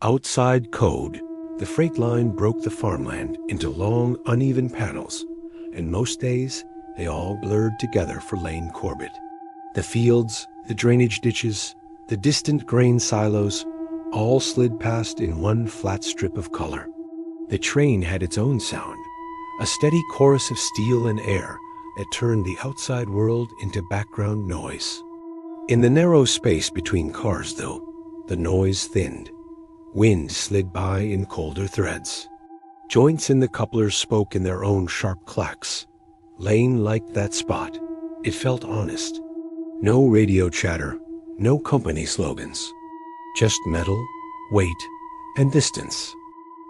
Outside code, the freight line broke the farmland into long, uneven panels, and most days they all blurred together for Lane Corbett. The fields, the drainage ditches, the distant grain silos, all slid past in one flat strip of color. The train had its own sound, a steady chorus of steel and air that turned the outside world into background noise. In the narrow space between cars, though, the noise thinned. Wind slid by in colder threads. Joints in the couplers spoke in their own sharp clacks. Lane liked that spot. It felt honest. No radio chatter, no company slogans. Just metal, weight, and distance.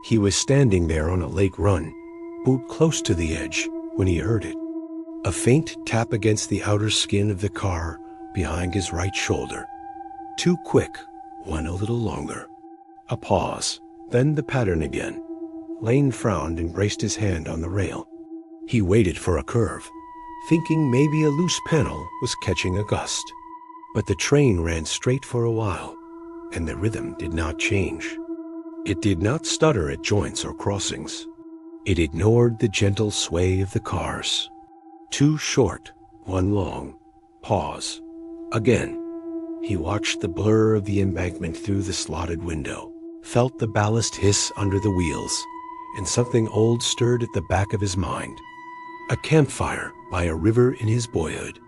He was standing there on a lake run, boot close to the edge, when he heard it. A faint tap against the outer skin of the car behind his right shoulder. Too quick, one a little longer. A pause, then the pattern again. Lane frowned and braced his hand on the rail. He waited for a curve, thinking maybe a loose panel was catching a gust. But the train ran straight for a while, and the rhythm did not change. It did not stutter at joints or crossings. It ignored the gentle sway of the cars. Two short, one long. Pause. Again. He watched the blur of the embankment through the slotted window, felt the ballast hiss under the wheels, and something old stirred at the back of his mind. A campfire by a river in his boyhood.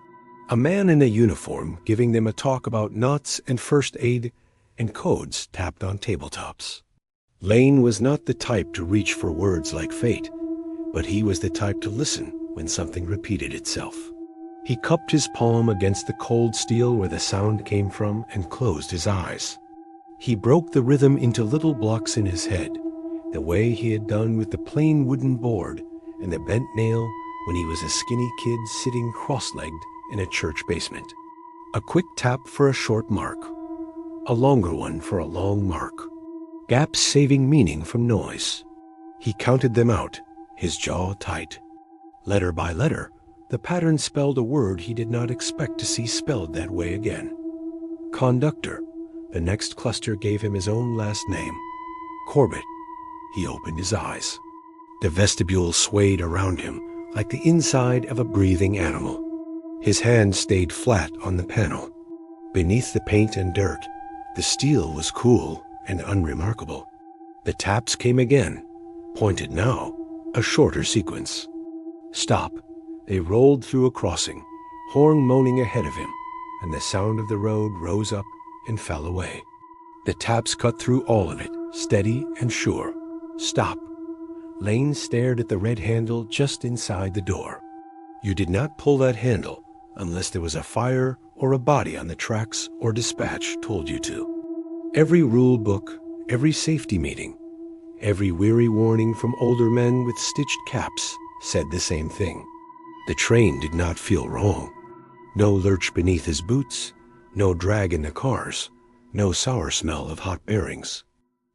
A man in a uniform giving them a talk about knots and first aid and codes tapped on tabletops. Lane was not the type to reach for words like fate, but he was the type to listen when something repeated itself. He cupped his palm against the cold steel where the sound came from and closed his eyes. He broke the rhythm into little blocks in his head, the way he had done with the plain wooden board and the bent nail when he was a skinny kid sitting cross-legged in a church basement. A quick tap for a short mark, a longer one for a long mark. Gaps saving meaning from noise. He counted them out, his jaw tight. Letter by letter, the pattern spelled a word he did not expect to see spelled that way again. Conductor. The next cluster gave him his own last name. Corbett. He opened his eyes. The vestibule swayed around him like the inside of a breathing animal. His hand stayed flat on the panel. Beneath the paint and dirt, the steel was cool and unremarkable. The taps came again, pointed now, a shorter sequence. Stop. They rolled through a crossing, horn moaning ahead of him, and the sound of the road rose up and fell away. The taps cut through all of it, steady and sure. Stop. Lane stared at the red handle just inside the door. You did not pull that handle unless there was a fire or a body on the tracks or dispatch told you to. Every rule book, every safety meeting, every weary warning from older men with stitched caps said the same thing. The train did not feel wrong. No lurch beneath his boots, no drag in the cars, no sour smell of hot bearings.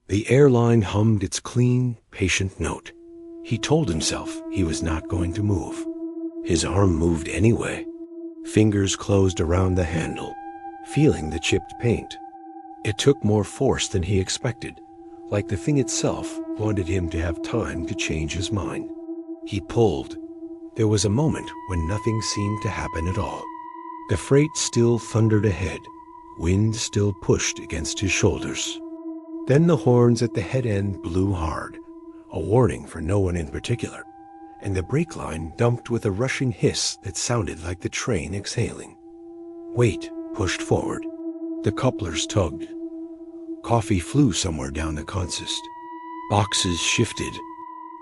The airline hummed its clean, patient note. He told himself he was not going to move. His arm moved anyway. Fingers closed around the handle, feeling the chipped paint. It took more force than he expected, like the thing itself wanted him to have time to change his mind. He pulled. There was a moment when nothing seemed to happen at all. The freight still thundered ahead. Wind still pushed against his shoulders. Then the horns at the head end blew hard, a warning for no one in particular, and the brake line dumped with a rushing hiss that sounded like the train exhaling. Weight pushed forward. The couplers tugged. Coffee flew somewhere down the consist. Boxes shifted.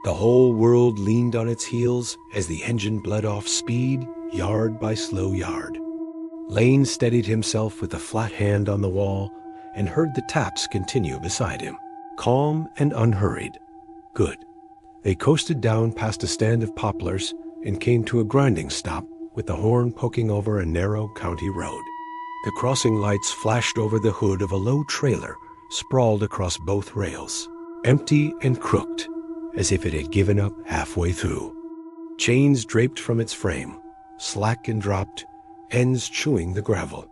The whole world leaned on its heels as the engine bled off speed, yard by slow yard. Lane steadied himself with a flat hand on the wall and heard the taps continue beside him, calm and unhurried. Good. They coasted down past a stand of poplars and came to a grinding stop with the horn poking over a narrow county road. The crossing lights flashed over the hood of a low trailer sprawled across both rails, empty and crooked, as if it had given up halfway through. Chains draped from its frame, slack and dropped, ends chewing the gravel.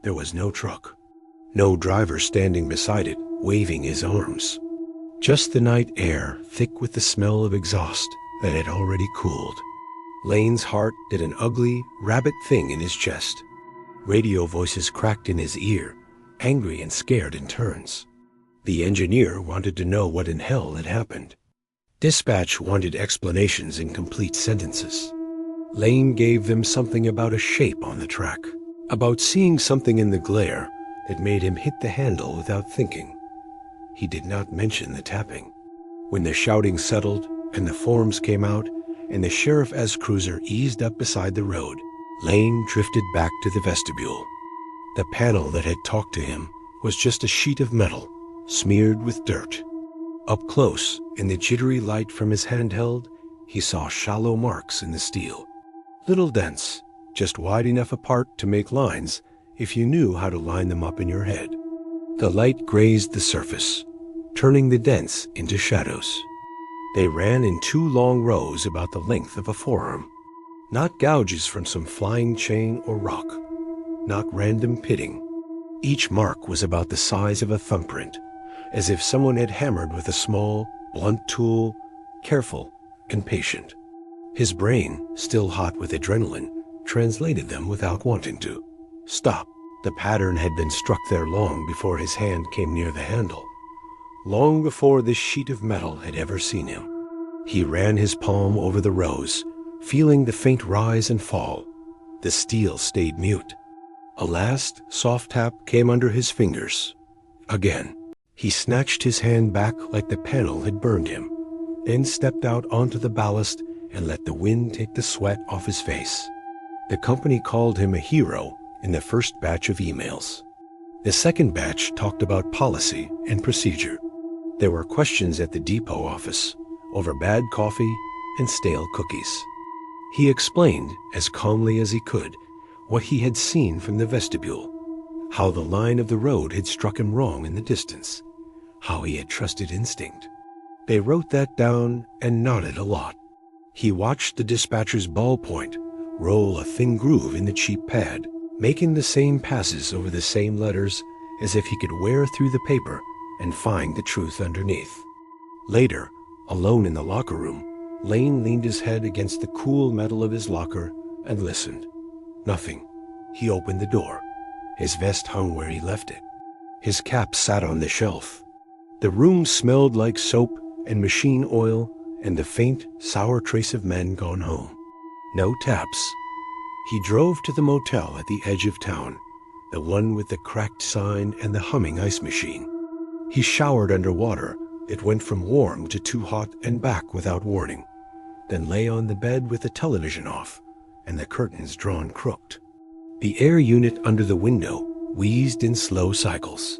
There was no truck. No driver standing beside it, waving his arms. Just the night air, thick with the smell of exhaust that had already cooled. Lane's heart did an ugly, rabbit thing in his chest. Radio voices cracked in his ear, angry and scared in turns. The engineer wanted to know what in hell had happened. Dispatch wanted explanations in complete sentences. Lane gave them something about a shape on the track, about seeing something in the glare that made him hit the handle without thinking. He did not mention the tapping. When the shouting settled and the forms came out and the Sheriff S cruiser eased up beside the road, Lane drifted back to the vestibule. The panel that had talked to him was just a sheet of metal, smeared with dirt. Up close, in the jittery light from his handheld, he saw shallow marks in the steel. Little dents, just wide enough apart to make lines if you knew how to line them up in your head. The light grazed the surface, turning the dents into shadows. They ran in 2 long rows about the length of a forearm. Not gouges from some flying chain or rock, not random pitting. Each mark was about the size of a thumbprint, as if someone had hammered with a small, blunt tool, careful and patient. His brain, still hot with adrenaline, translated them without wanting to. Stop. The pattern had been struck there long before his hand came near the handle, long before this sheet of metal had ever seen him. He ran his palm over the rows, feeling the faint rise and fall. The steel stayed mute. A last soft tap came under his fingers. Again. He snatched his hand back like the panel had burned him, then stepped out onto the ballast and let the wind take the sweat off his face. The company called him a hero in the first batch of emails. The second batch talked about policy and procedure. There were questions at the depot office over bad coffee and stale cookies. He explained, as calmly as he could, what he had seen from the vestibule, how the line of the road had struck him wrong in the distance, how he had trusted instinct. They wrote that down and nodded a lot. He watched the dispatcher's ballpoint roll a thin groove in the cheap pad, making the same passes over the same letters as if he could wear through the paper and find the truth underneath. Later, alone in the locker room, Lane leaned his head against the cool metal of his locker and listened. Nothing. He opened the door. His vest hung where he left it. His cap sat on the shelf. The room smelled like soap and machine oil and the faint, sour trace of men gone home. No taps. He drove to the motel at the edge of town, the one with the cracked sign and the humming ice machine. He showered underwater. It went from warm to too hot and back without warning, then lay on the bed with the television off and the curtains drawn crooked. The air unit under the window wheezed in slow cycles.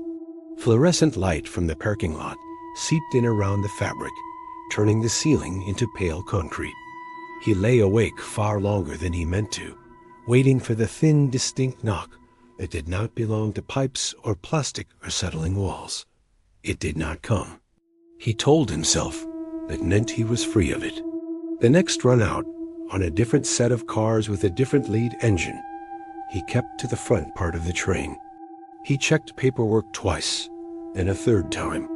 Fluorescent light from the parking lot seeped in around the fabric, turning the ceiling into pale concrete. He lay awake far longer than he meant to, waiting for the thin, distinct knock that did not belong to pipes or plastic or settling walls. It did not come. He told himself that meant he was free of it. The next run out, on a different set of cars with a different lead engine, he kept to the front part of the train. He checked paperwork twice, then a third time,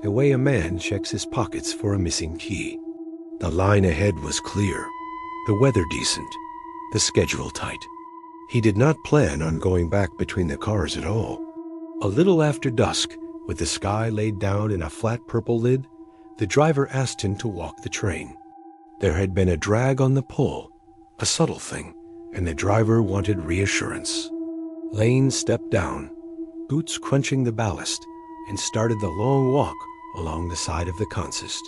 the way a man checks his pockets for a missing key. The line ahead was clear, the weather decent, the schedule tight. He did not plan on going back between the cars at all. A little after dusk, with the sky laid down in a flat purple lid, the driver asked him to walk the train. There had been a drag on the pull, a subtle thing, and the driver wanted reassurance. Lane stepped down, boots crunching the ballast, and started the long walk along the side of the consist.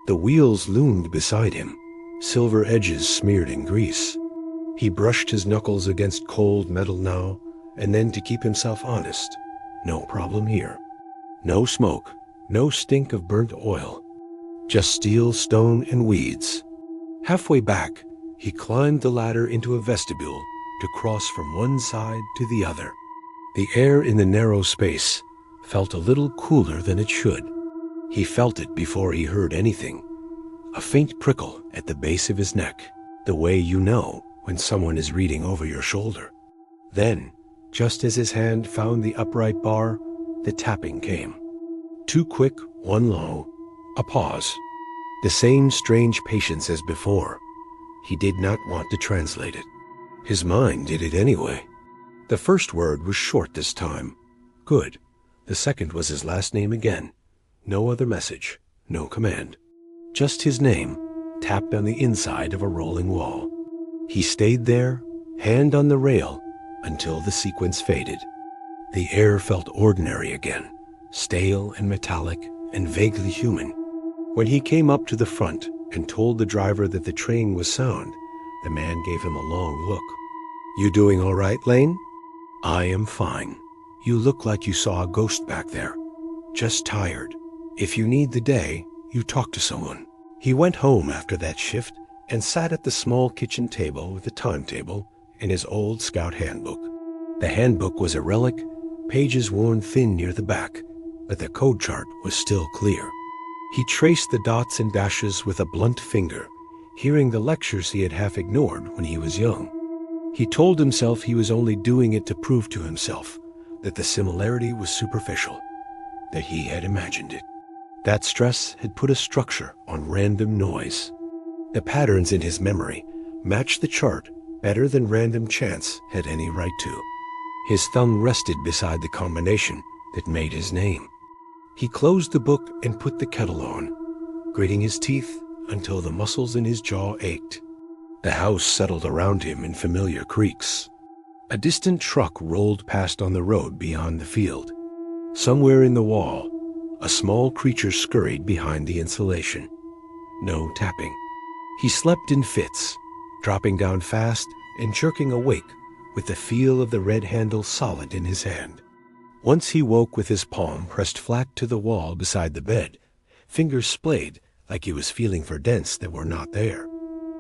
The wheels loomed beside him, silver edges smeared in grease. He brushed his knuckles against cold metal now, and then, to keep himself honest, no problem here. No smoke, no stink of burnt oil, just steel, stone, and weeds. Halfway back, he climbed the ladder into a vestibule to cross from one side to the other. The air in the narrow space felt a little cooler than it should. He felt it before he heard anything, a faint prickle at the base of his neck, the way you know when someone is reading over your shoulder. Then, just as his hand found the upright bar, the tapping came. Two quick, one low, a pause. The same strange patience as before. He did not want to translate it. His mind did it anyway. The first word was short this time. Good. The second was his last name again. No other message, no command. Just his name, tapped on the inside of a rolling wall. He stayed there, hand on the rail, until the sequence faded. The air felt ordinary again, stale and metallic and vaguely human. When he came up to the front and told the driver that the train was sound, the man gave him a long look. "You doing all right, Lane?" "I am fine. You look like you saw a ghost back there. Just tired. If you need the day, you talk to someone." He went home after that shift and sat at the small kitchen table with the timetable and his old scout handbook. The handbook was a relic, pages worn thin near the back, but the code chart was still clear. He traced the dots and dashes with a blunt finger, hearing the lectures he had half ignored when he was young. He told himself he was only doing it to prove to himself that the similarity was superficial, that he had imagined it. That stress had put a structure on random noise. The patterns in his memory matched the chart better than random chance had any right to. His thumb rested beside the combination that made his name. He closed the book and put the kettle on, gritting his teeth until the muscles in his jaw ached. The house settled around him in familiar creaks. A distant truck rolled past on the road beyond the field. Somewhere in the wall, a small creature scurried behind the insulation. No tapping. He slept in fits, dropping down fast and jerking awake with the feel of the red handle solid in his hand. Once he woke with his palm pressed flat to the wall beside the bed, fingers splayed like he was feeling for dents that were not there.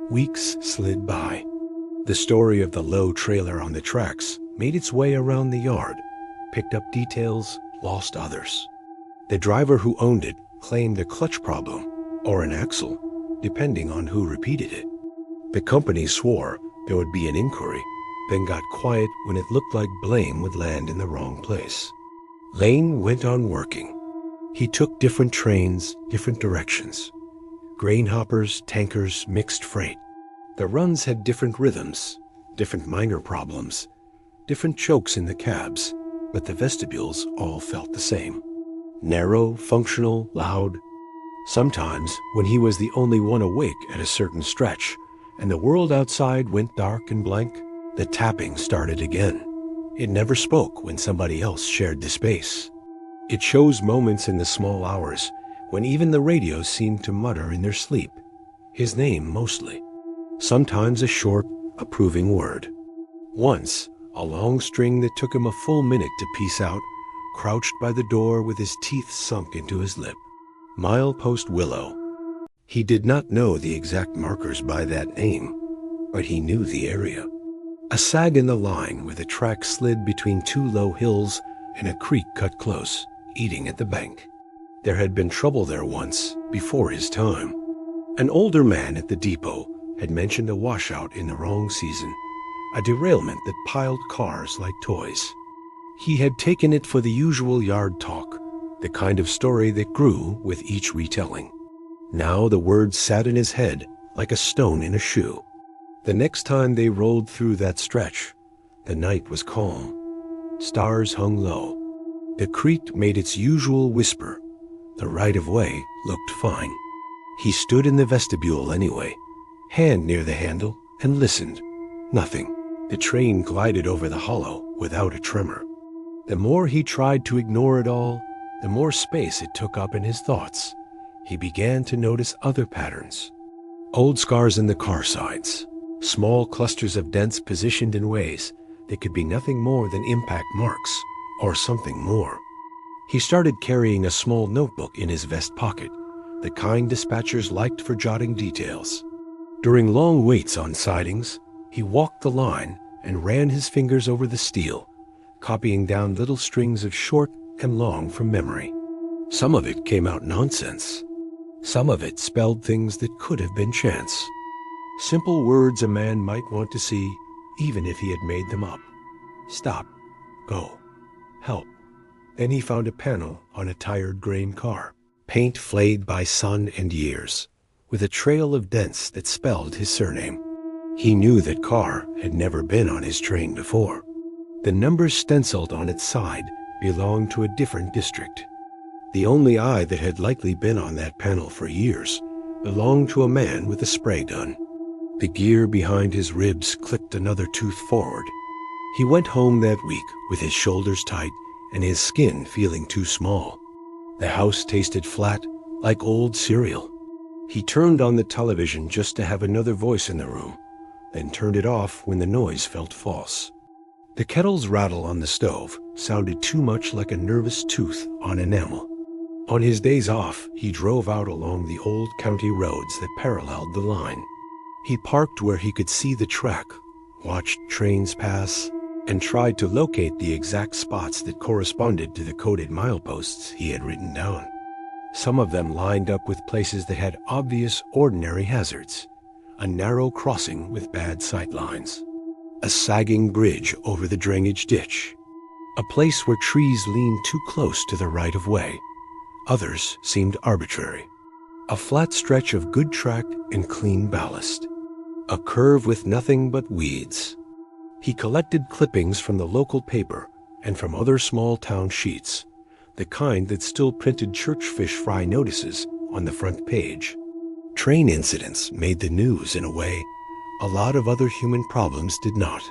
Weeks slid by. The story of the low trailer on the tracks made its way around the yard, picked up details, lost others. The driver who owned it claimed a clutch problem or an axle, depending on who repeated it. The company swore there would be an inquiry, then got quiet when it looked like blame would land in the wrong place. Lane went on working. He took different trains, different directions. Grain hoppers, tankers, mixed freight. The runs had different rhythms, different minor problems, different chokes in the cabs, but the vestibules all felt the same. Narrow, functional, loud. Sometimes, when he was the only one awake at a certain stretch, and the world outside went dark and blank, the tapping started again. It never spoke when somebody else shared the space. It chose moments in the small hours when even the radios seemed to mutter in their sleep. His name mostly. Sometimes a short, approving word. Once, a long string that took him a full minute to piece out, crouched by the door with his teeth sunk into his lip. Milepost Willow. He did not know the exact markers by that name, but he knew the area. A sag in the line where the track slid between two low hills and a creek cut close, eating at the bank. There had been trouble there once, before his time. An older man at the depot had mentioned a washout in the wrong season, a derailment that piled cars like toys. He had taken it for the usual yard talk, the kind of story that grew with each retelling. Now the words sat in his head like a stone in a shoe. The next time they rolled through that stretch, the night was calm. Stars hung low. The creek made its usual whisper. The right-of-way looked fine. He stood in the vestibule anyway, hand near the handle, and listened. Nothing. The train glided over the hollow without a tremor. The more he tried to ignore it all, the more space it took up in his thoughts. He began to notice other patterns. Old scars in the car sides, small clusters of dents positioned in ways that could be nothing more than impact marks, or something more. He started carrying a small notebook in his vest pocket, the kind dispatchers liked for jotting details. During long waits on sidings, he walked the line and ran his fingers over the steel, copying down little strings of short and long from memory. Some of it came out nonsense. Some of it spelled things that could have been chance. Simple words a man might want to see, even if he had made them up. Stop. Go. Help. Then he found a panel on a tired grain car, paint flayed by sun and years, with a trail of dents that spelled his surname. He knew that car had never been on his train before. The numbers stenciled on its side belonged to a different district. The only eye that had likely been on that panel for years belonged to a man with a spray gun. The gear behind his ribs clicked another tooth forward. He went home that week with his shoulders tight and his skin feeling too small. The house tasted flat, like old cereal. He turned on the television just to have another voice in the room, then turned it off when the noise felt false. The kettle's rattle on the stove sounded too much like a nervous tooth on enamel. On his days off, he drove out along the old county roads that paralleled the line. He parked where he could see the track, watched trains pass, and tried to locate the exact spots that corresponded to the coded mileposts he had written down. Some of them lined up with places that had obvious ordinary hazards: a narrow crossing with bad sight lines, a sagging bridge over the drainage ditch, a place where trees leaned too close to the right-of-way. Others seemed arbitrary. A flat stretch of good track and clean ballast, a curve with nothing but weeds. He collected clippings from the local paper and from other small town sheets, the kind that still printed church fish fry notices on the front page. Train incidents made the news in a way a lot of other human problems did not.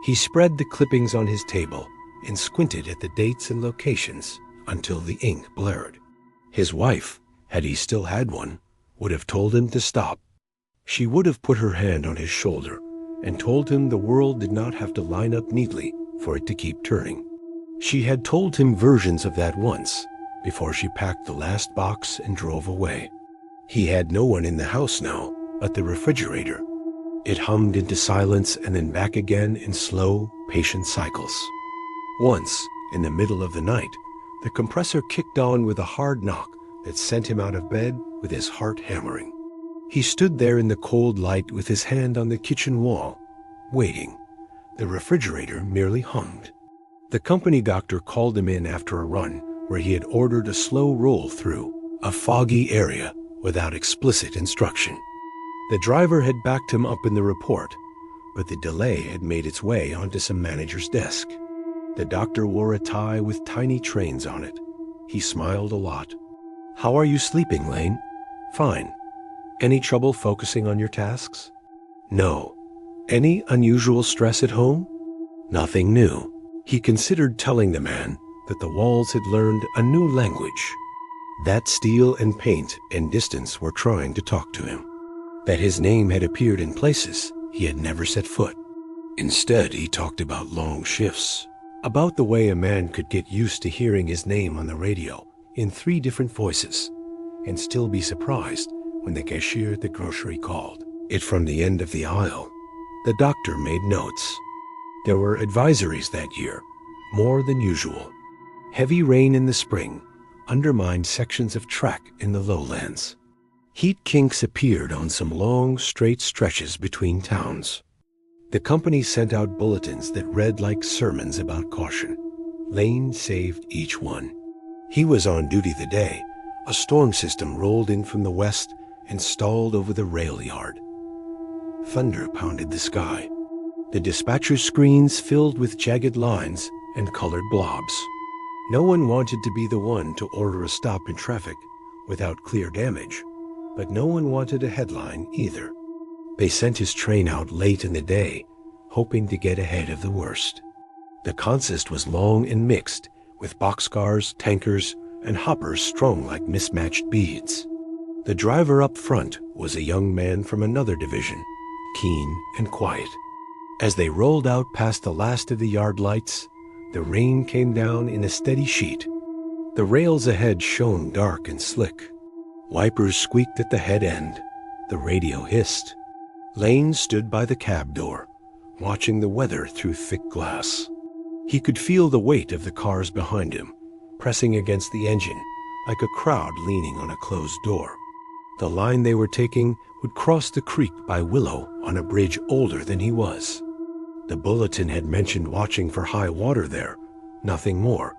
He spread the clippings on his table and squinted at the dates and locations until the ink blurred. His wife, had he still had one, would have told him to stop. She would have put her hand on his shoulder and told him the world did not have to line up neatly for it to keep turning. She had told him versions of that once, before she packed the last box and drove away. He had no one in the house now but the refrigerator. It hummed into silence and then back again in slow, patient cycles. Once, in the middle of the night, the compressor kicked on with a hard knock that sent him out of bed with his heart hammering. He stood there in the cold light with his hand on the kitchen wall, waiting. The refrigerator merely hummed. The company doctor called him in after a run where he had ordered a slow roll through a foggy area without explicit instruction. The driver had backed him up in the report, but the delay had made its way onto some manager's desk. The doctor wore a tie with tiny trains on it. He smiled a lot. "How are you sleeping, Lane?" "Fine." "Any trouble focusing on your tasks?" "No." "Any unusual stress at home?" Nothing new. He considered telling the man that the walls had learned a new language, that steel and paint and distance were trying to talk to him, that his name had appeared in places he had never set foot. Instead, he talked about long shifts, about the way a man could get used to hearing his name on the radio in 3 different voices and still be surprised when the cashier at the grocery called it from the end of the aisle. The doctor made notes. There were advisories that year, more than usual. Heavy rain in the spring undermined sections of track in the lowlands. Heat kinks appeared on some long, straight stretches between towns. The company sent out bulletins that read like sermons about caution. Lane saved each one. He was on duty the day a storm system rolled in from the west and stalled over the rail yard. Thunder pounded the sky. The dispatcher's screens filled with jagged lines and colored blobs. No one wanted to be the one to order a stop in traffic without clear damage, but no one wanted a headline either. They sent his train out late in the day, hoping to get ahead of the worst. The consist was long and mixed, with boxcars, tankers, and hoppers strung like mismatched beads. The driver up front was a young man from another division, keen and quiet. As they rolled out past the last of the yard lights, the rain came down in a steady sheet. The rails ahead shone dark and slick. Wipers squeaked at the head end. The radio hissed. Lane stood by the cab door, watching the weather through thick glass. He could feel the weight of the cars behind him, pressing against the engine, like a crowd leaning on a closed door. The line they were taking would cross the creek by Willow on a bridge older than he was. The bulletin had mentioned watching for high water there, nothing more.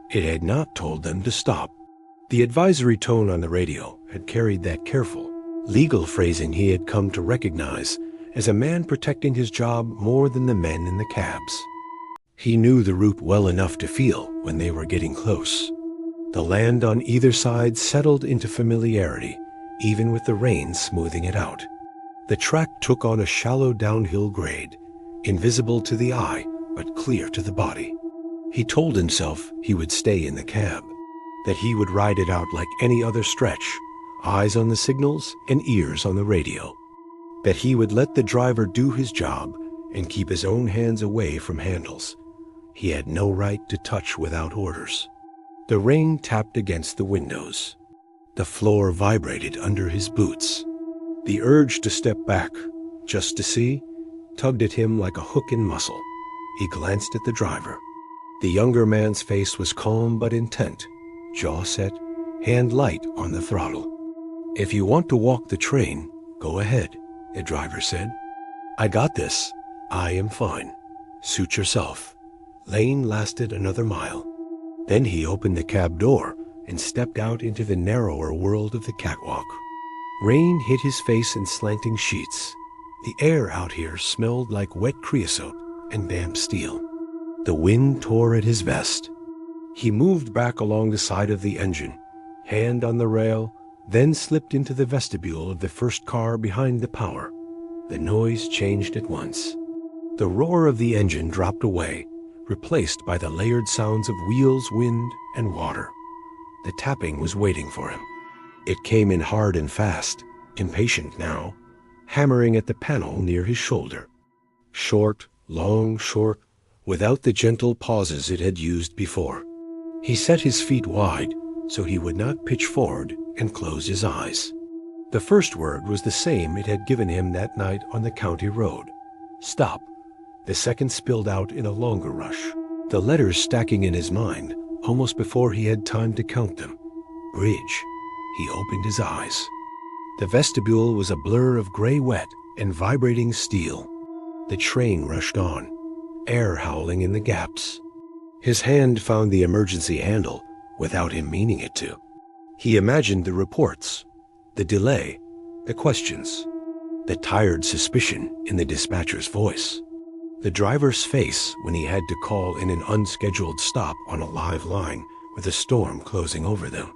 It had not told them to stop. The advisory tone on the radio had carried that careful, legal phrasing he had come to recognize as a man protecting his job more than the men in the cabs. He knew the route well enough to feel when they were getting close. The land on either side settled into familiarity, even with the rain smoothing it out. The track took on a shallow downhill grade, invisible to the eye but clear to the body. He told himself he would stay in the cab, that he would ride it out like any other stretch, eyes on the signals and ears on the radio, that he would let the driver do his job and keep his own hands away from handles. He had no right to touch without orders. The rain tapped against the windows. The floor vibrated under his boots. The urge to step back, just to see, tugged at him like a hook in muscle. He glanced at the driver. The younger man's face was calm but intent, jaw set, hand light on the throttle. "If you want to walk the train, go ahead," the driver said. "I got this. I am fine. Suit yourself." Lane lasted another mile. Then he opened the cab door and stepped out into the narrower world of the catwalk. Rain hit his face in slanting sheets. The air out here smelled like wet creosote and damp steel. The wind tore at his vest. He moved back along the side of the engine, hand on the rail, then slipped into the vestibule of the first car behind the power. The noise changed at once. The roar of the engine dropped away, replaced by the layered sounds of wheels, wind, and water. The tapping was waiting for him. It came in hard and fast, impatient now, hammering at the panel near his shoulder. Short, long, short, without the gentle pauses it had used before. He set his feet wide so he would not pitch forward and close his eyes. The first word was the same it had given him that night on the county road. Stop. The second spilled out in a longer rush, the letters stacking in his mind almost before he had time to count them. Bridge. He opened his eyes. The vestibule was a blur of gray wet and vibrating steel. The train rushed on, air howling in the gaps. His hand found the emergency handle without him meaning it to. He imagined the reports, the delay, the questions, the tired suspicion in the dispatcher's voice, the driver's face when he had to call in an unscheduled stop on a live line with a storm closing over them.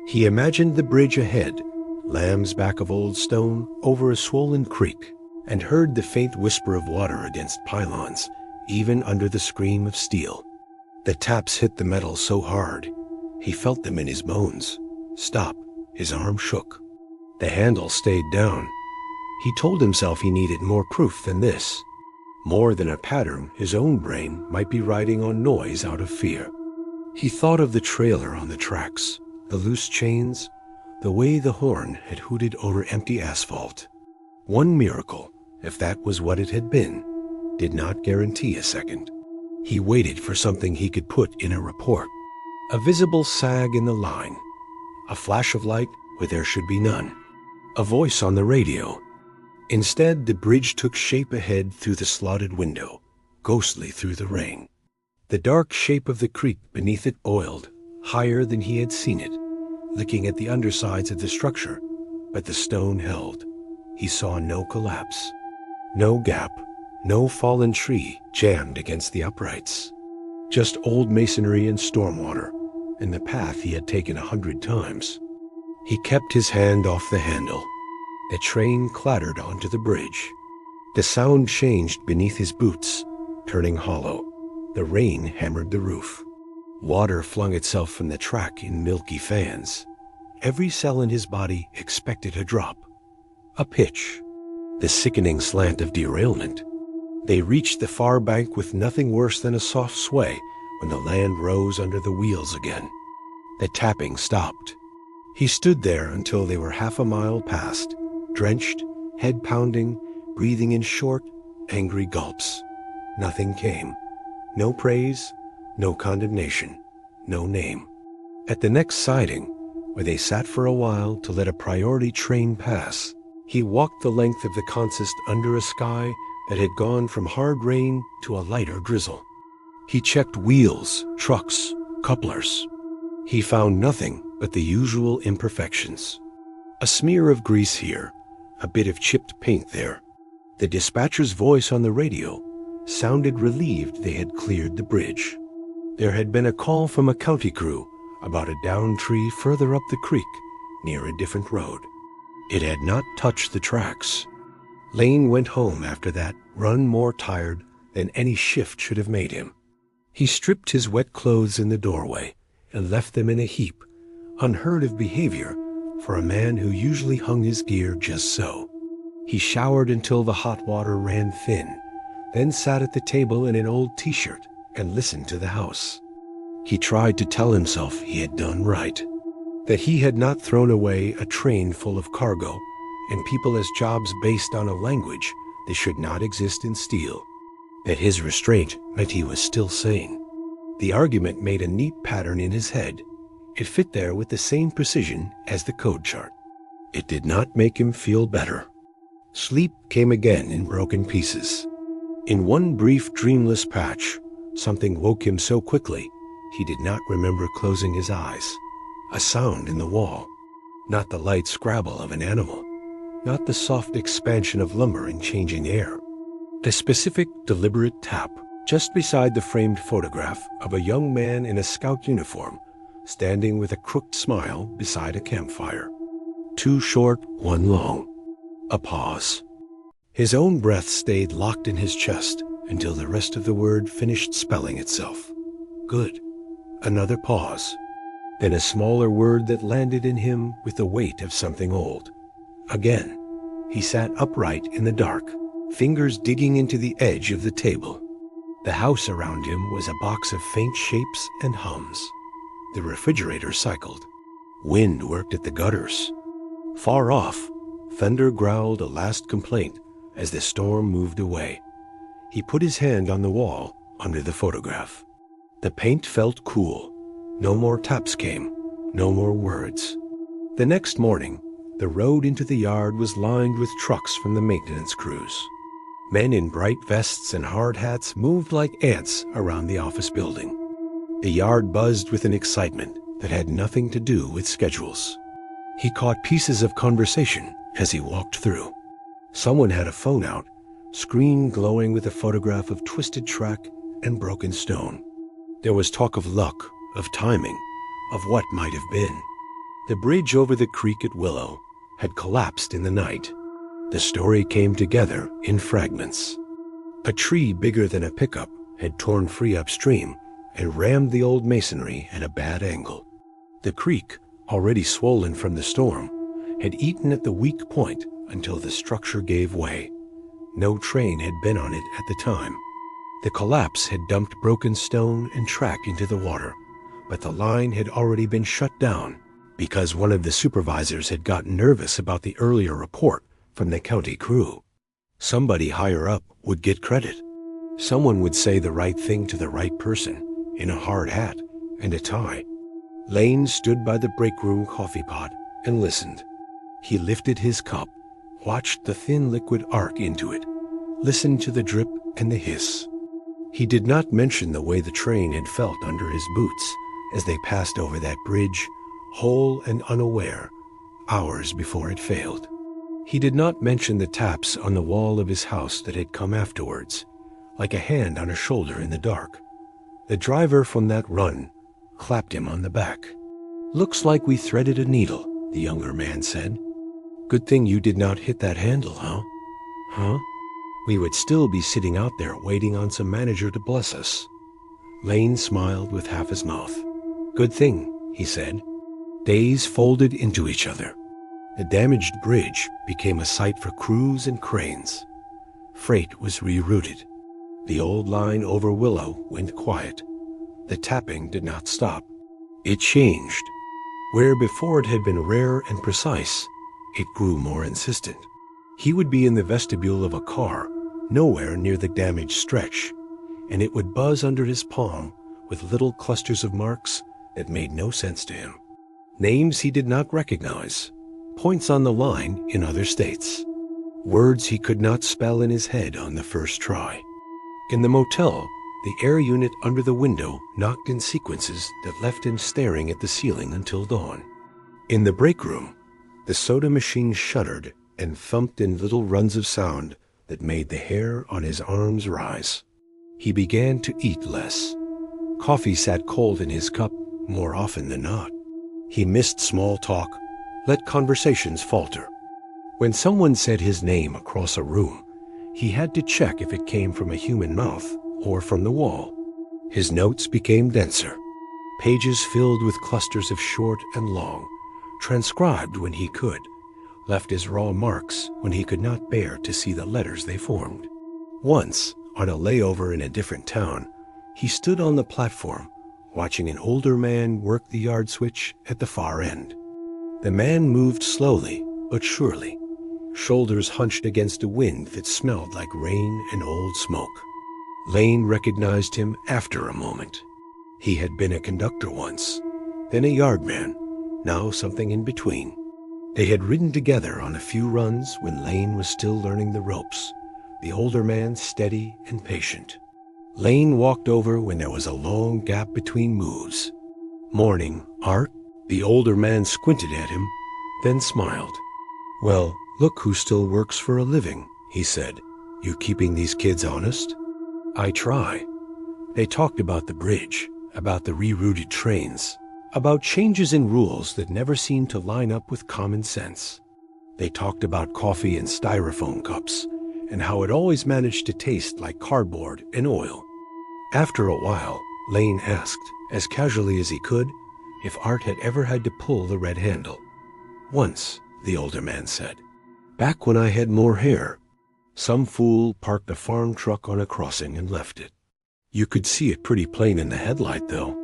He imagined the bridge ahead, Lamb's back of old stone over a swollen creek, and heard the faint whisper of water against pylons, even under the scream of steel. The taps hit the metal so hard, he felt them in his bones. Stop. His arm shook. The handle stayed down. He told himself he needed more proof than this. More than a pattern his own brain might be riding on noise out of fear. He thought of the trailer on the tracks, the loose chains, the way the horn had hooted over empty asphalt. One miracle, if that was what it had been, did not guarantee a second. He waited for something he could put in a report. A visible sag in the line, a flash of light where there should be none, a voice on the radio. Instead, the bridge took shape ahead through the slotted window, ghostly through the rain. The dark shape of the creek beneath it oiled, higher than he had seen it, licking at the undersides of the structure, but the stone held. He saw no collapse, no gap, no fallen tree jammed against the uprights. Just old masonry and stormwater, and the path he had taken 100 times. He kept his hand off the handle. The train clattered onto the bridge. The sound changed beneath his boots, turning hollow. The rain hammered the roof. Water flung itself from the track in milky fans. Every cell in his body expected a drop, a pitch, the sickening slant of derailment. They reached the far bank with nothing worse than a soft sway when the land rose under the wheels again. The tapping stopped. He stood there until they were half a mile past, drenched, head pounding, breathing in short, angry gulps. Nothing came. No praise, no condemnation, no name. At the next siding, where they sat for a while to let a priority train pass, he walked the length of the consist under a sky that had gone from hard rain to a lighter drizzle. He checked wheels, trucks, couplers. He found nothing but the usual imperfections. A smear of grease here, a bit of chipped paint there. The dispatcher's voice on the radio sounded relieved they had cleared the bridge. There had been a call from a county crew about a downed tree further up the creek near a different road. It had not touched the tracks. Lane went home after that run more tired than any shift should have made him. He stripped his wet clothes in the doorway and left them in a heap, unheard of behavior for a man who usually hung his gear just so. He showered until the hot water ran thin, then sat at the table in an old t-shirt and listened to the house. He tried to tell himself he had done right, that he had not thrown away a train full of cargo and people as jobs based on a language that should not exist in steel, that his restraint meant he was still sane. The argument made a neat pattern in his head. It fit there with the same precision as the code chart. It did not make him feel better. Sleep came again in broken pieces. In one brief dreamless patch, something woke him so quickly he did not remember closing his eyes. A sound in the wall, not the light scrabble of an animal, not the soft expansion of lumber in changing air. The specific, deliberate tap just beside the framed photograph of a young man in a scout uniform standing with a crooked smile beside a campfire. Two short, one long. A pause. His own breath stayed locked in his chest until the rest of the word finished spelling itself. Good. Another pause. Then a smaller word that landed in him with the weight of something old. Again. He sat upright in the dark, fingers digging into the edge of the table. The house around him was a box of faint shapes and hums. The refrigerator cycled. Wind worked at the gutters. Far off, thunder growled a last complaint as the storm moved away. He put his hand on the wall under the photograph. The paint felt cool. No more taps came. No more words. The next morning, the road into the yard was lined with trucks from the maintenance crews. Men in bright vests and hard hats moved like ants around the office building. The yard buzzed with an excitement that had nothing to do with schedules. He caught pieces of conversation as he walked through. Someone had a phone out, screen glowing with a photograph of twisted track and broken stone. There was talk of luck, of timing, of what might have been. The bridge over the creek at Willow had collapsed in the night. The story came together in fragments. A tree bigger than a pickup had torn free upstream and rammed the old masonry at a bad angle. The creek, already swollen from the storm, had eaten at the weak point until the structure gave way. No train had been on it at the time. The collapse had dumped broken stone and track into the water, but the line had already been shut down because one of the supervisors had gotten nervous about the earlier report from the county crew. Somebody higher up would get credit. Someone would say the right thing to the right person in a hard hat and a tie. Lane stood by the break room coffee pot and listened. He lifted his cup, watched the thin liquid arc into it, listened to the drip and the hiss. He did not mention the way the train had felt under his boots as they passed over that bridge, whole and unaware, hours before it failed. He did not mention the taps on the wall of his house that had come afterwards, like a hand on a shoulder in the dark. The driver from that run clapped him on the back. "Looks like we threaded a needle," the younger man said. "Good thing you did not hit that handle, huh? Huh? We would still be sitting out there waiting on some manager to bless us." Lane smiled with half his mouth. "Good thing," he said. Days folded into each other. The damaged bridge became a site for crews and cranes. Freight was rerouted. The old line over Willow went quiet. The tapping did not stop. It changed. Where before it had been rare and precise, it grew more insistent. He would be in the vestibule of a car, nowhere near the damaged stretch, and it would buzz under his palm with little clusters of marks that made no sense to him. Names he did not recognize, points on the line in other states, words he could not spell in his head on the first try. In the motel, The air unit under the window knocked in sequences that left him staring at the ceiling until dawn. In the break room, the soda machine shuddered and thumped in little runs of sound that made the hair on his arms rise. He began to eat less. Coffee sat cold in his cup more often than not. He missed small talk, let conversations falter. When someone said his name across a room, he had to check if it came from a human mouth or from the wall. His notes became denser, pages filled with clusters of short and long, transcribed when he could, left as raw marks when he could not bear to see the letters they formed. Once, on a layover in a different town, he stood on the platform, watching an older man work the yard switch at the far end. The man moved slowly but surely, shoulders hunched against a wind that smelled like rain and old smoke. Lane recognized him after a moment. He had been a conductor once, then a yardman, now something in between. They had ridden together on a few runs when Lane was still learning the ropes, the older man steady and patient. Lane walked over when there was a long gap between moves. "Morning, Art?" The older man squinted at him, then smiled. "Well, look who still works for a living," he said. "You keeping these kids honest?" "I try." They talked about the bridge, about the rerouted trains, about changes in rules that never seemed to line up with common sense. They talked about coffee in styrofoam cups, and how it always managed to taste like cardboard and oil. After a while, Lane asked, as casually as he could, if Art had ever had to pull the red handle. "Once," the older man said. "Back when I had more hair. Some fool parked a farm truck on a crossing and left it. You could see it pretty plain in the headlight, though.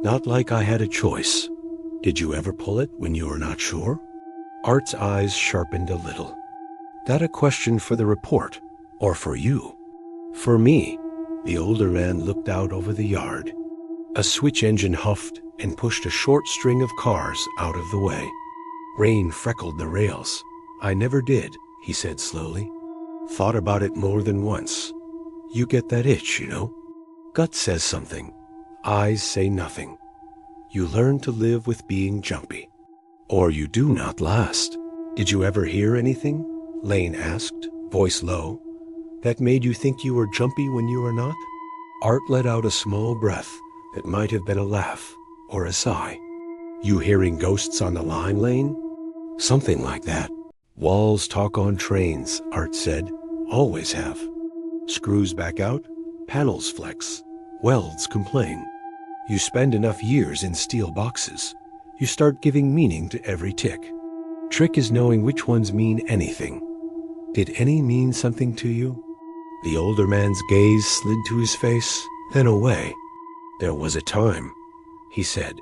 Not like I had a choice. Did you ever pull it when you were not sure?" Art's eyes sharpened a little. "That a question for the report, or for you?" "For me." The older man looked out over the yard. A switch engine huffed and pushed a short string of cars out of the way. Rain freckled the rails. "I never did," he said slowly. "Thought about it more than once. You get that itch, you know. Gut says something. Eyes say nothing. You learn to live with being jumpy. Or you do not last." "Did you ever hear anything?" Lane asked, voice low, "that made you think you were jumpy when you were not?" Art let out a small breath that might have been a laugh or a sigh. "You hearing ghosts on the line, Lane?" "Something like that. Walls talk on trains," Art said. "Always have. Screws back out, panels flex, welds complain. You spend enough years in steel boxes, you start giving meaning to every tick. Trick is knowing which ones mean anything. Did any mean something to you?" The older man's gaze slid to his face, then away. "There was a time," he said,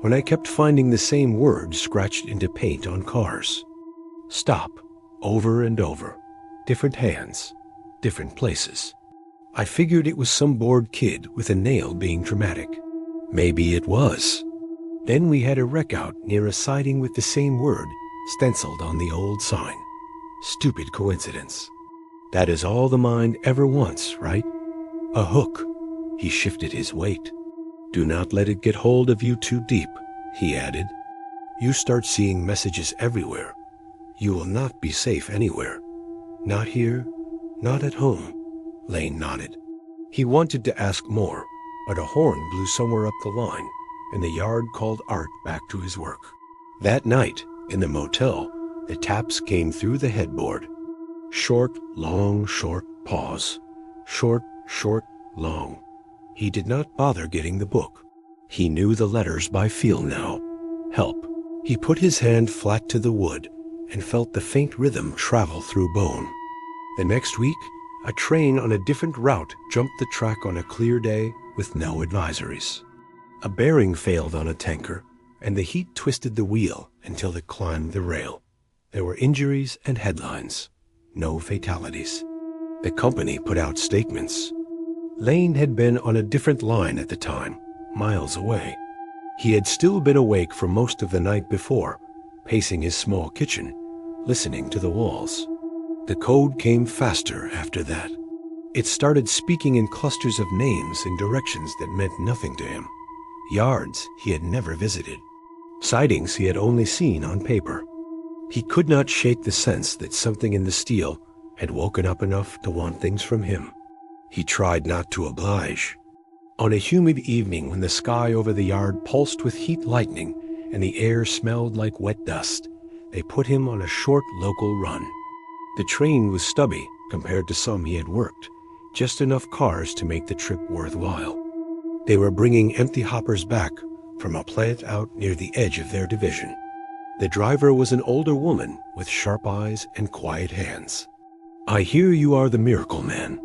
"when I kept finding the same words scratched into paint on cars. Stop, over and over. Different hands, different places. I figured it was some bored kid with a nail being dramatic. Maybe it was. Then we had a wreck out near a siding with the same word stenciled on the old sign. Stupid coincidence. That is all the mind ever wants, right? A hook." He shifted his weight. "Do not let it get hold of you too deep," he added. "You start seeing messages everywhere. You will not be safe anywhere. Not here, not at home." Lane nodded. He wanted to ask more, but a horn blew somewhere up the line, and the yard called Art back to his work. That night, in the motel, the taps came through the headboard. Short, long, short pause. Short, short, long. He did not bother getting the book. He knew the letters by feel now. Help. He put his hand flat to the wood and felt the faint rhythm travel through bone. The next week, a train on a different route jumped the track on a clear day with no advisories. A bearing failed on a tanker, and the heat twisted the wheel until it climbed the rail. There were injuries and headlines. No fatalities. The company put out statements. Lane had been on a different line at the time, miles away. He had still been awake for most of the night before, pacing his small kitchen, listening to the walls. The code came faster after that. It started speaking in clusters of names and directions that meant nothing to him. Yards he had never visited. Sidings he had only seen on paper. He could not shake the sense that something in the steel had woken up enough to want things from him. He tried not to oblige. On a humid evening when the sky over the yard pulsed with heat lightning and the air smelled like wet dust, they put him on a short local run. The train was stubby compared to some he had worked, just enough cars to make the trip worthwhile. They were bringing empty hoppers back from a plant out near the edge of their division. The driver was an older woman with sharp eyes and quiet hands. "I hear you are the miracle man,"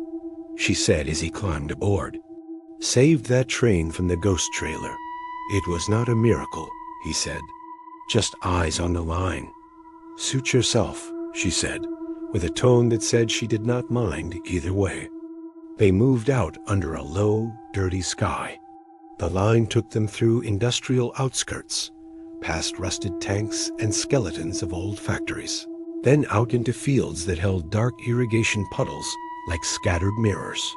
she said as he climbed aboard. "Saved that train from the ghost trailer. It was not a miracle," he said. "Just eyes on the line." "Suit yourself," she said, with a tone that said she did not mind either way. They moved out under a low, dirty sky. The line took them through industrial outskirts, past rusted tanks and skeletons of old factories, then out into fields that held dark irrigation puddles like scattered mirrors.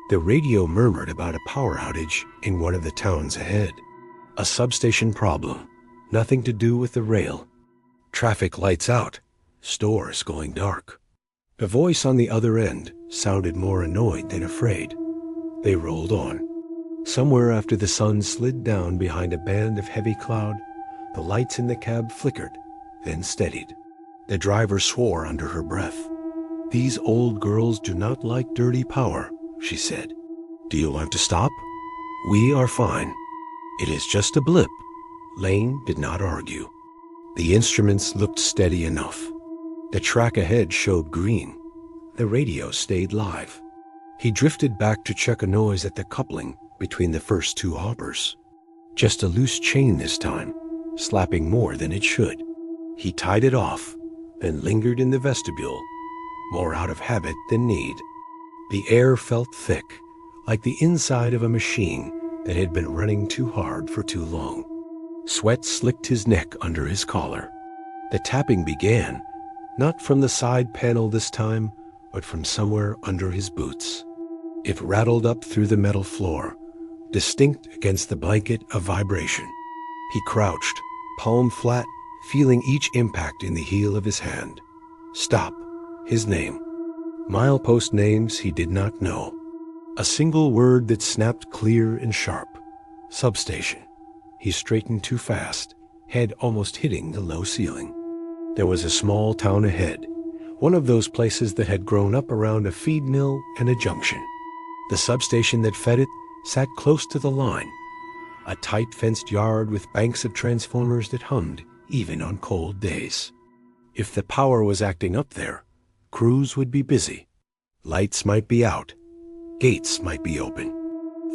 The radio murmured about a power outage in one of the towns ahead. A substation problem, nothing to do with the rail. Traffic lights out, stores going dark. The voice on the other end sounded more annoyed than afraid. They rolled on. Somewhere after the sun slid down behind a band of heavy cloud, the lights in the cab flickered, then steadied. The driver swore under her breath. "These old girls do not like dirty power," she said. "Do you want to stop?" "We are fine. It is just a blip." Lane did not argue. The instruments looked steady enough. The track ahead showed green. The radio stayed live. He drifted back to check a noise at the coupling between the first two hoppers. Just a loose chain this time, slapping more than it should. He tied it off, then lingered in the vestibule, more out of habit than need. The air felt thick, like the inside of a machine that had been running too hard for too long. Sweat slicked his neck under his collar. The tapping began, not from the side panel this time, but from somewhere under his boots. It rattled up through the metal floor, distinct against the blanket of vibration. He crouched, palm flat, feeling each impact in the heel of his hand. Stop. His name. Milepost names he did not know. A single word that snapped clear and sharp. Substation. He straightened too fast, head almost hitting the low ceiling. There was a small town ahead, one of those places that had grown up around a feed mill and a junction. The substation that fed it sat close to the line, a tight fenced yard with banks of transformers that hummed even on cold days. If the power was acting up there, crews would be busy. Lights might be out. Gates might be open.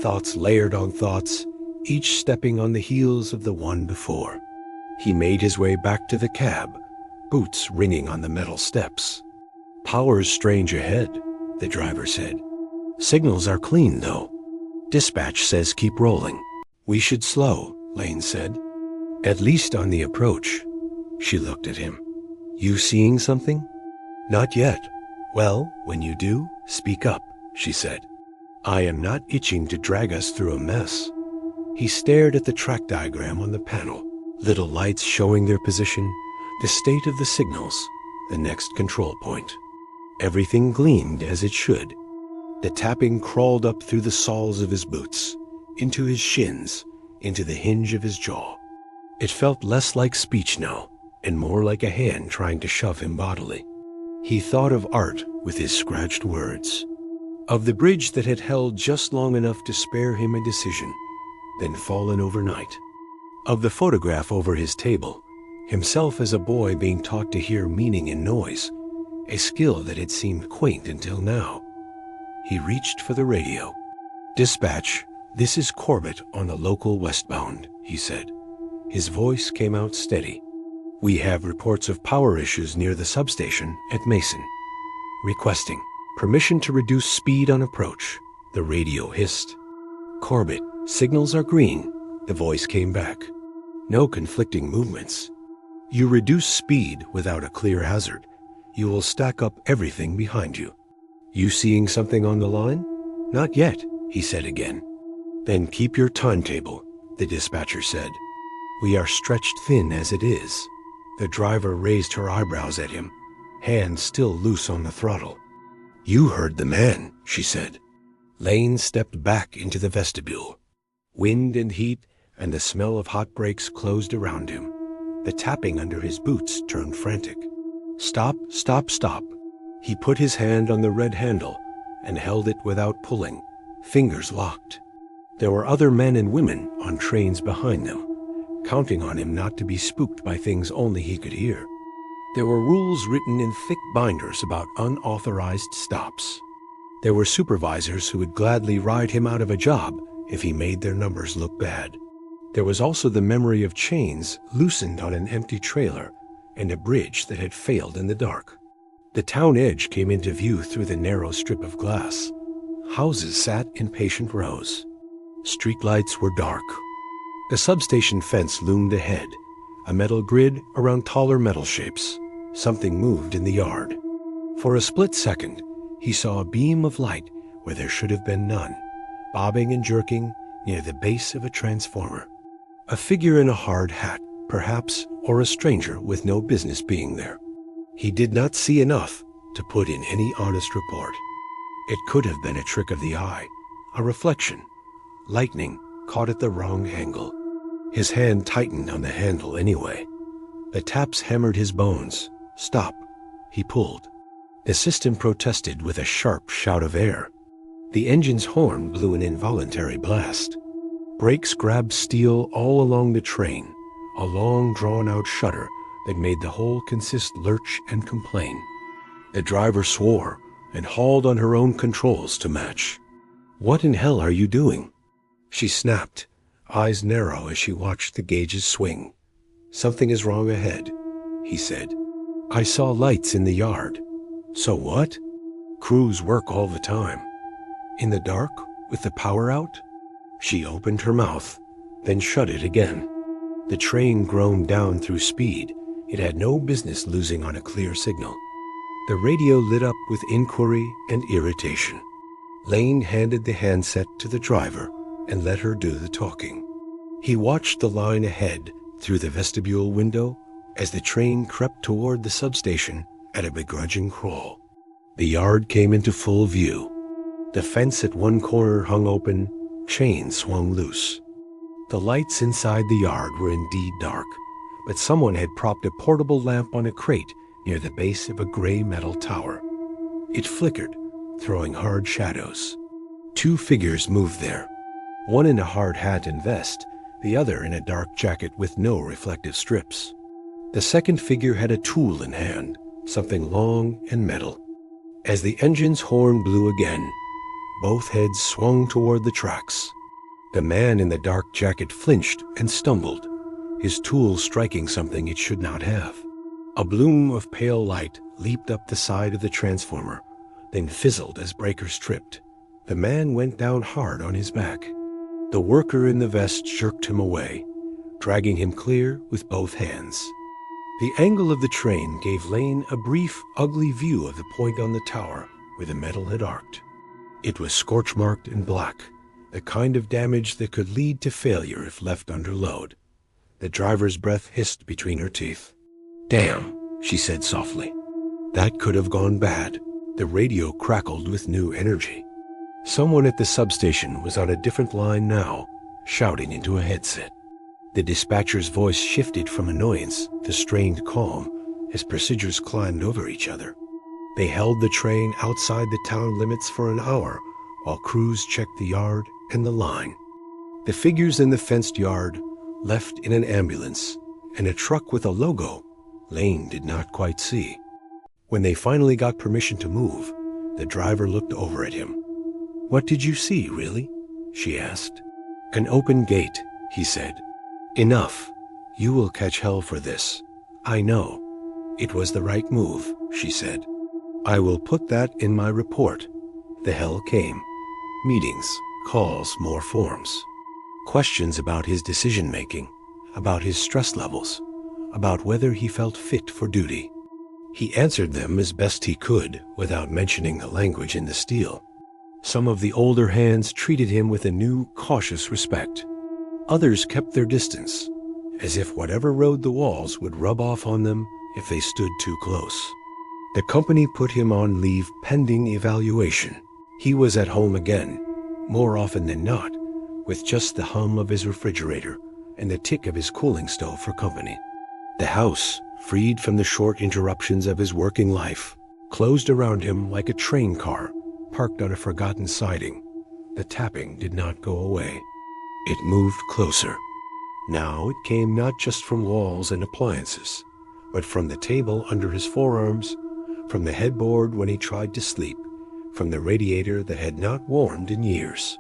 Thoughts layered on thoughts, each stepping on the heels of the one before. He made his way back to the cab, boots ringing on the metal steps. "Power's strange ahead," the driver said. "Signals are clean, though. Dispatch says keep rolling." "We should slow," Lane said. "At least on the approach." She looked at him. "You seeing something?" "Not yet." "Well, when you do, speak up," she said. "I am not itching to drag us through a mess." He stared at the track diagram on the panel, little lights showing their position, the state of the signals, the next control point. Everything gleamed as it should. The tapping crawled up through the soles of his boots, into his shins, into the hinge of his jaw. It felt less like speech now, and more like a hand trying to shove him bodily. He thought of art with his scratched words, of the bridge that had held just long enough to spare him a decision, then fallen overnight, of the photograph over his table, himself as a boy being taught to hear meaning in noise, a skill that had seemed quaint until now. He reached for the radio. "Dispatch, this is Corbett on the local westbound," he said. His voice came out steady. "We have reports of power issues near the substation at Mason. Requesting permission to reduce speed on approach," the radio hissed. "Corbett, signals are green," the voice came back. "No conflicting movements. You reduce speed without a clear hazard, you will stack up everything behind you. You seeing something on the line? Not yet, he said again. Then keep your timetable, the dispatcher said. We are stretched thin as it is. The driver raised her eyebrows at him, hand still loose on the throttle. You heard the man, she said. Lane stepped back into the vestibule. Wind and heat and the smell of hot brakes closed around him. The tapping under his boots turned frantic. Stop, stop, stop. He put his hand on the red handle and held it without pulling, fingers locked. There were other men and women on trains behind them, counting on him not to be spooked by things only he could hear. There were rules written in thick binders about unauthorized stops. There were supervisors who would gladly ride him out of a job if he made their numbers look bad. There was also the memory of chains loosened on an empty trailer and a bridge that had failed in the dark. The town edge came into view through the narrow strip of glass. Houses sat in patient rows. Streetlights were dark. The substation fence loomed ahead, a metal grid around taller metal shapes. Something moved in the yard. For a split second, he saw a beam of light where there should have been none, bobbing and jerking near the base of a transformer. A figure in a hard hat, perhaps, or a stranger with no business being there. He did not see enough to put in any honest report. It could have been a trick of the eye, a reflection, lightning caught at the wrong angle. His hand tightened on the handle anyway. The taps hammered his bones. Stop. He pulled. The system protested with a sharp shout of air. The engine's horn blew an involuntary blast. Brakes grabbed steel all along the train, a long drawn-out shudder that made the whole consist lurch and complain. The driver swore and hauled on her own controls to match. What in hell are you doing? She snapped, eyes narrow as she watched the gauges swing. Something is wrong ahead, he said. I saw lights in the yard. So what? Crews work all the time. In the dark, with the power out? She opened her mouth, then shut it again. The train groaned down through speed. It had no business losing on a clear signal. The radio lit up with inquiry and irritation. Lane handed the handset to the driver and let her do the talking. He watched the line ahead through the vestibule window as the train crept toward the substation at a begrudging crawl. The yard came into full view. The fence at one corner hung open, chains swung loose. The lights inside the yard were indeed dark, but someone had propped a portable lamp on a crate near the base of a gray metal tower. It flickered, throwing hard shadows. Two figures moved there, one in a hard hat and vest, the other in a dark jacket with no reflective strips. The second figure had a tool in hand, something long and metal. As the engine's horn blew again, both heads swung toward the tracks. The man in the dark jacket flinched and stumbled, his tool striking something it should not have. A bloom of pale light leaped up the side of the transformer, then fizzled as breakers tripped. The man went down hard on his back. The worker in the vest jerked him away, dragging him clear with both hands. The angle of the train gave Lane a brief, ugly view of the point on the tower where the metal had arced. It was scorch-marked and black, the kind of damage that could lead to failure if left under load. The driver's breath hissed between her teeth. Damn, she said softly. That could have gone bad. The radio crackled with new energy. Someone at the substation was on a different line now, shouting into a headset. The dispatcher's voice shifted from annoyance to strained calm as procedures climbed over each other. They held the train outside the town limits for an hour while crews checked the yard and the line. The figures in the fenced yard left in an ambulance and a truck with a logo Lane did not quite see. When they finally got permission to move, the driver looked over at him. What did you see, really? She asked. An open gate, he said. Enough. You will catch hell for this. I know. It was the right move, she said. I will put that in my report. The hell came. Meetings, calls, more forms. Questions about his decision-making, about his stress levels, about whether he felt fit for duty. He answered them as best he could without mentioning the language in the steel. Some of the older hands treated him with a new, cautious respect. Others kept their distance, as if whatever rode the walls would rub off on them if they stood too close. The company put him on leave pending evaluation. He was at home again, more often than not, with just the hum of his refrigerator and the tick of his cooling stove for company. The house, freed from the short interruptions of his working life, closed around him like a train car parked on a forgotten siding. The tapping did not go away. It moved closer. Now it came not just from walls and appliances, but from the table under his forearms, from the headboard when he tried to sleep, from the radiator that had not warmed in years.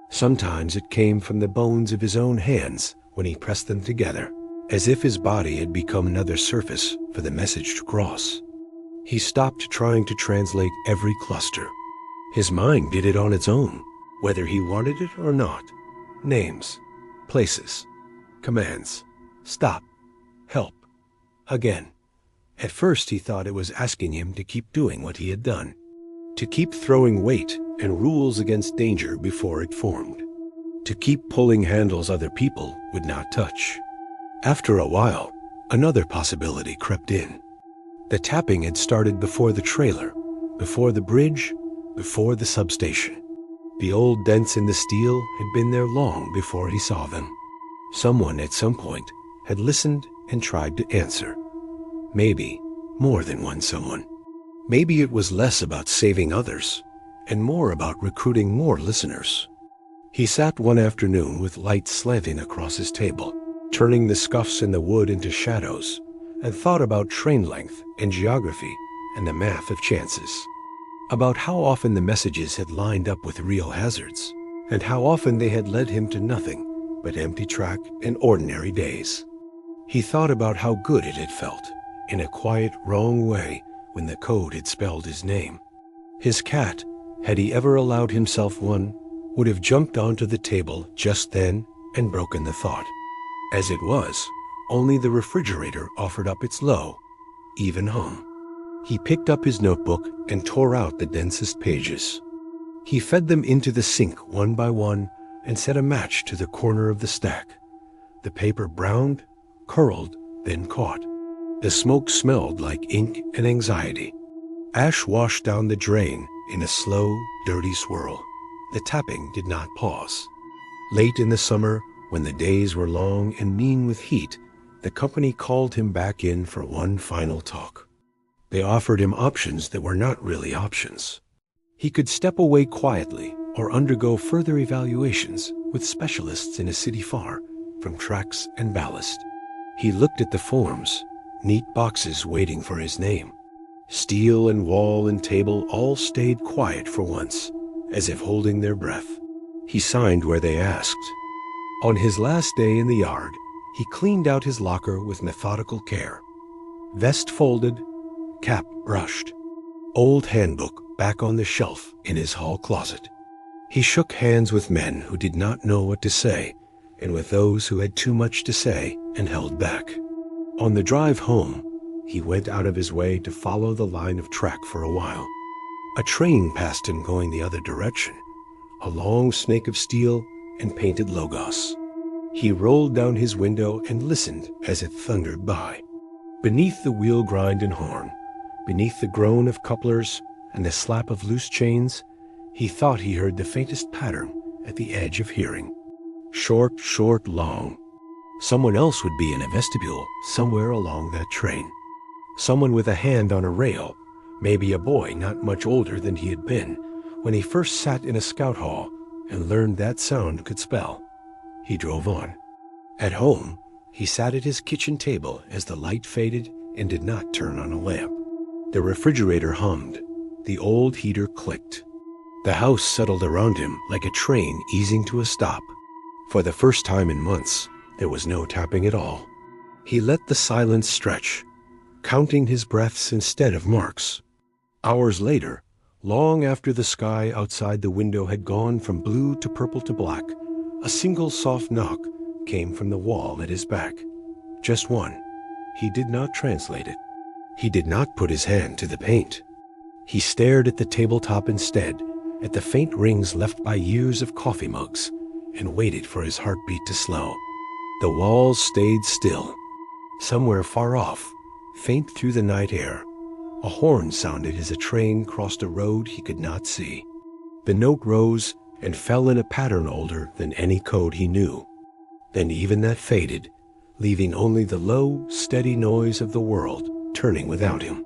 Sometimes it came from the bones of his own hands when he pressed them together, as if his body had become another surface for the message to cross. He stopped trying to translate every cluster. His mind did it on its own, whether he wanted it or not. Names, places, commands, stop, help, again. At first he thought it was asking him to keep doing what he had done, to keep throwing weight and rules against danger before it formed, to keep pulling handles other people would not touch. After a while, another possibility crept in. The tapping had started before the trailer, before the bridge, before the substation. The old dents in the steel had been there long before he saw them. Someone at some point had listened and tried to answer. Maybe more than one someone. Maybe it was less about saving others and more about recruiting more listeners. He sat one afternoon with light slanting across his table, turning the scuffs in the wood into shadows, and thought about train length and geography and the math of chances. About how often the messages had lined up with real hazards, and how often they had led him to nothing but empty track and ordinary days. He thought about how good it had felt, in a quiet, wrong way, when the code had spelled his name. His cat, had he ever allowed himself one, would have jumped onto the table just then and broken the thought. As it was, only the refrigerator offered up its low, even hum. He picked up his notebook and tore out the densest pages. He fed them into the sink one by one and set a match to the corner of the stack. The paper browned, curled, then caught. The smoke smelled like ink and anxiety. Ash washed down the drain in a slow, dirty swirl. The tapping did not pause. Late in the summer, when the days were long and mean with heat, the company called him back in for one final talk. They offered him options that were not really options. He could step away quietly or undergo further evaluations with specialists in a city far from tracks and ballast. He looked at the forms, neat boxes waiting for his name. Steel and wall and table all stayed quiet for once, as if holding their breath. He signed where they asked. On his last day in the yard, he cleaned out his locker with methodical care. Vest folded, cap brushed, old handbook back on the shelf in his hall closet. He shook hands with men who did not know what to say, and with those who had too much to say and held back. On the drive home, he went out of his way to follow the line of track for a while. A train passed him going the other direction, a long snake of steel and painted logos. He rolled down his window and listened as it thundered by. Beneath the wheel grind and horn, beneath the groan of couplers and the slap of loose chains, he thought he heard the faintest pattern at the edge of hearing. Short, short, long. Someone else would be in a vestibule somewhere along that train. Someone with a hand on a rail, maybe a boy not much older than he had been when he first sat in a scout hall and learned that sound could spell. He drove on. At home, he sat at his kitchen table as the light faded and did not turn on a lamp. The refrigerator hummed. The old heater clicked. The house settled around him like a train easing to a stop. For the first time in months, there was no tapping at all. He let the silence stretch, counting his breaths instead of marks. Hours later, long after the sky outside the window had gone from blue to purple to black, a single soft knock came from the wall at his back. Just one. He did not translate it. He did not put his hand to the paint. He stared at the tabletop instead, at the faint rings left by years of coffee mugs, and waited for his heartbeat to slow. The walls stayed still. Somewhere far off, faint through the night air, a horn sounded as a train crossed a road he could not see. The note rose and fell in a pattern older than any code he knew. Then even that faded, leaving only the low, steady noise of the world turning without him.